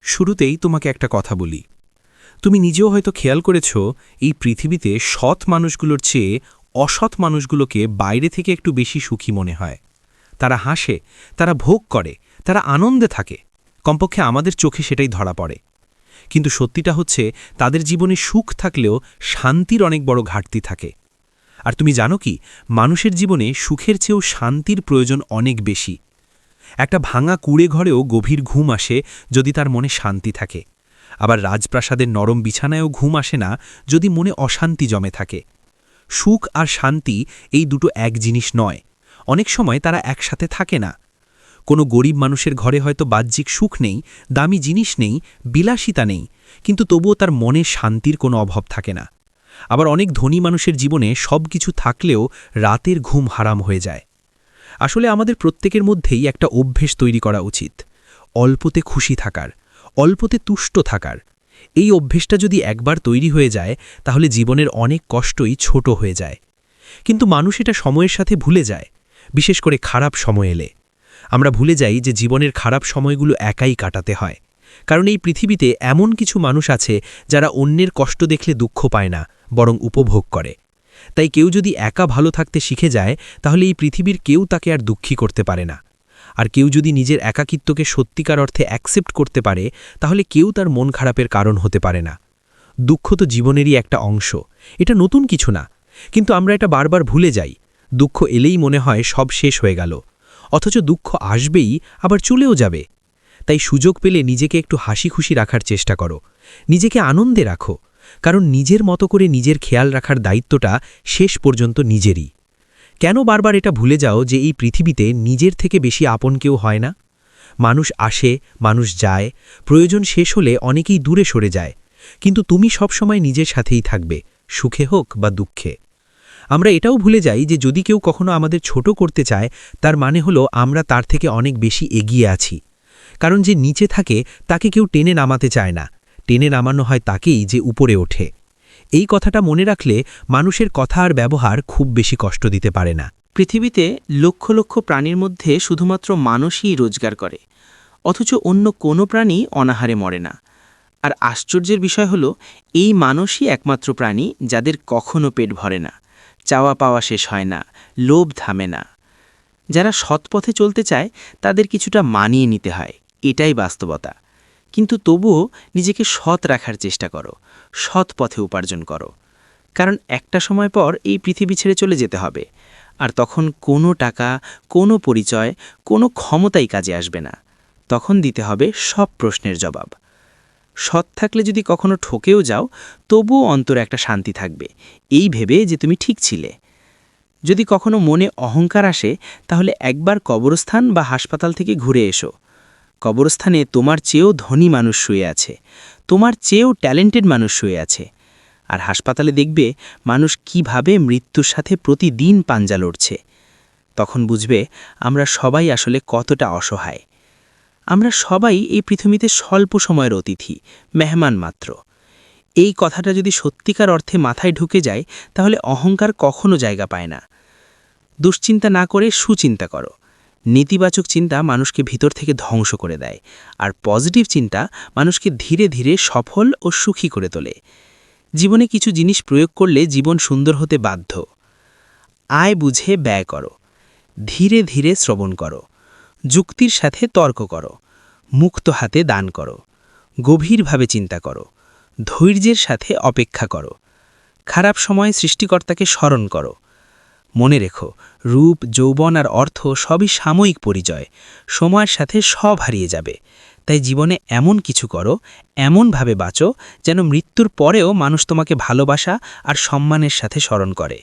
শুরুতেই তোমাকে একটা কথা বলি। তুমি নিজেও হয়তো খেয়াল করেছ, এই পৃথিবীতে সৎ মানুষগুলোর চেয়ে অসৎ মানুষগুলোকে বাইরে থেকে একটু বেশি সুখী মনে হয়। তারা হাসে, তারা ভোগ করে, তারা আনন্দে থাকে। কমপক্ষে আমাদের চোখে সেটাই ধরা পড়ে। কিন্তু সত্যিটা হচ্ছে, তাদের জীবনে সুখ থাকলেও শান্তির অনেক বড় ঘাটতি থাকে। আর তুমি জানো কি, মানুষের জীবনে সুখের চেয়েও শান্তির প্রয়োজন অনেক বেশি। একটা ভাঙা কুঁড়ে ঘরেও গভীর ঘুম আসে যদি তার মনে শান্তি থাকে। আবার রাজপ্রাসাদের নরম বিছানায়ও ঘুম আসে না যদি মনে অশান্তি জমে থাকে। সুখ আর শান্তি এই দুটো এক জিনিস নয়। অনেক সময় তারা একসাথে থাকে না। কোনো গরিব মানুষের ঘরে হয়তো বাহ্যিক সুখ নেই, দামি জিনিস নেই, বিলাসিতা নেই, কিন্তু তবুও তার মনে শান্তির কোনো অভাব থাকে না। আবার অনেক ধনী মানুষের জীবনে সব কিছু থাকলেও রাতের ঘুম হারাম হয়ে যায়। আসলে আমাদের প্রত্যেকের মধ্যেই একটা অভ্যেস তৈরি করা উচিত, অল্পতে খুশি থাকার, অল্পতে তুষ্ট থাকার। এই অভ্যেসটা যদি একবার তৈরি হয়ে যায়, তাহলে জীবনের অনেক কষ্টই ছোট হয়ে যায়। কিন্তু মানুষ এটা সময়ের সাথে ভুলে যায়, বিশেষ করে খারাপ সময় এলে। আমরা ভুলে যাই যে জীবনের খারাপ সময়গুলো একাই কাটাতে হয়। কারণ এই পৃথিবীতে এমন কিছু মানুষ আছে যারা অন্যের কষ্ট দেখলে দুঃখ পায় না, বরং উপভোগ করে। তাই কেউ যদি একা ভালো থাকতে শিখে যায়, তাহলে এই পৃথিবীর কেউ তাকে আর দুঃখী করতে পারে না। আর কেউ যদি নিজের একাকিত্বকে সত্যিকার অর্থে অ্যাকসেপ্ট করতে পারে, তাহলে কেউ তার মন খারাপের কারণ হতে পারে না। দুঃখ তো জীবনেরই একটা অংশ, এটা নতুন কিছু না। কিন্তু আমরা এটা বারবার ভুলে যাই। দুঃখ এলেই মনে হয় সব শেষ হয়ে গেল, অথচ দুঃখ আসবেই, আবার চলেও যাবে। তাই সুযোগ পেলে নিজেকে একটু হাসি খুশি রাখার চেষ্টা করো, নিজেকে আনন্দে রাখো। কারণ নিজের মতো করে নিজের খেয়াল রাখার দায়িত্বটা শেষ পর্যন্ত নিজেরই। কেন বারবার এটা ভুলে যাও যে এই পৃথিবীতে নিজের থেকে বেশি আপন কেউ হয় না? মানুষ আসে, মানুষ যায়, প্রয়োজন শেষ হলে অনেকেই দূরে সরে যায়। কিন্তু তুমি সবসময় নিজের সাথেই থাকবে, সুখে হোক বা দুঃখে। আমরা এটাও ভুলে যাই যে যদি কেউ কখনো আমাদের ছোট করতে চায়, তার মানে হলো আমরা তার থেকে অনেক বেশি এগিয়ে আছি। কারণ যে নিচে থাকে তাকে কেউ টেনে নামাতে চায় না, টেনে নামানো হয় তাকেই যে উপরে ওঠে। এই কথাটা মনে রাখলে মানুষের কথা আর ব্যবহার খুব বেশি কষ্ট দিতে পারে না। পৃথিবীতে লক্ষ লক্ষ প্রাণীর মধ্যে শুধুমাত্র মানুষই রোজগার করে, অথচ অন্য কোনো প্রাণী অনাহারে মরে না। আর আশ্চর্যের বিষয় হলো, এই মানুষই একমাত্র প্রাণী যাদের কখনো পেট ভরে না, চাওয়া পাওয়া শেষ হয় না, লোভ থামে না। যারা সৎ পথে চলতে চায় তাদের কিছুটা মানিয়ে নিতে হয়, এটাই বাস্তবতা। কিন্তু তবুও নিজেকে সৎ রাখার চেষ্টা করো, সৎ পথে উপার্জন করো। কারণ একটা সময় পর এই পৃথিবী ছেড়ে চলে যেতে হবে, আর তখন কোনো টাকা, কোনো পরিচয়, কোনো ক্ষমতাই কাজে আসবে না। তখন দিতে হবে সব প্রশ্নের জবাব। সৎ থাকলে যদি কখনো ঠকেও যাও, তবুও অন্তরে একটা শান্তি থাকবে, এই ভেবে যে তুমি ঠিক ছিলে। যদি কখনো মনে অহংকার আসে, তাহলে একবার কবরস্থান বা হাসপাতাল থেকে ঘুরে এসো। কবরস্থানে তোমার চেয়েও ধনী মানুষ শুয়ে আছে, তোমার চেয়েও ট্যালেন্টেড মানুষ শুয়ে আছে। আর হাসপাতালে দেখবে মানুষ কিভাবে মৃত্যুর সাথে প্রতিদিন পাঞ্জা লড়ছে। তখন বুঝবে আমরা সবাই আসলে কতটা অসহায়। আমরা সবাই এই পৃথিবীতে স্বল্প সময়ের অতিথি, মেহমান মাত্র। এই কথাটা যদি সত্যিকার অর্থে মাথায় ঢুকে যায়, তাহলে অহংকার কখনো জায়গা পায় না। দুশ্চিন্তা না করে সুচিন্তা করো। নেতিবাচক চিন্তা মানুষকে ভিতর থেকে ধ্বংস করে দেয়, আর পজিটিভ চিন্তা মানুষকে ধীরে ধীরে সফল ও সুখী করে তোলে। জীবনে কিছু জিনিস প্রয়োগ করলে জীবন সুন্দর হতে বাধ্য। আয় বুঝে ব্যয় করো, ধীরে ধীরে শ্রবণ করো, যুক্তির সাথে তর্ক করো, মুক্ত হাতে দান করো, গভীরভাবে চিন্তা করো, ধৈর্যের সাথে অপেক্ষা করো। খারাপ সময়ে সৃষ্টিকর্তাকে স্মরণ করো। মনে রেখো, রূপ, যৌবন আর অর্থ সবই সাময়িক পরিচয়, সময়ের সাথে সব হারিয়ে যাবে। তাই জীবনে এমন কিছু করো, এমনভাবে বাঁচো যেন মৃত্যুর পরেও মানুষ তোমাকে ভালোবাসা আর সম্মানের সাথে স্মরণ করে।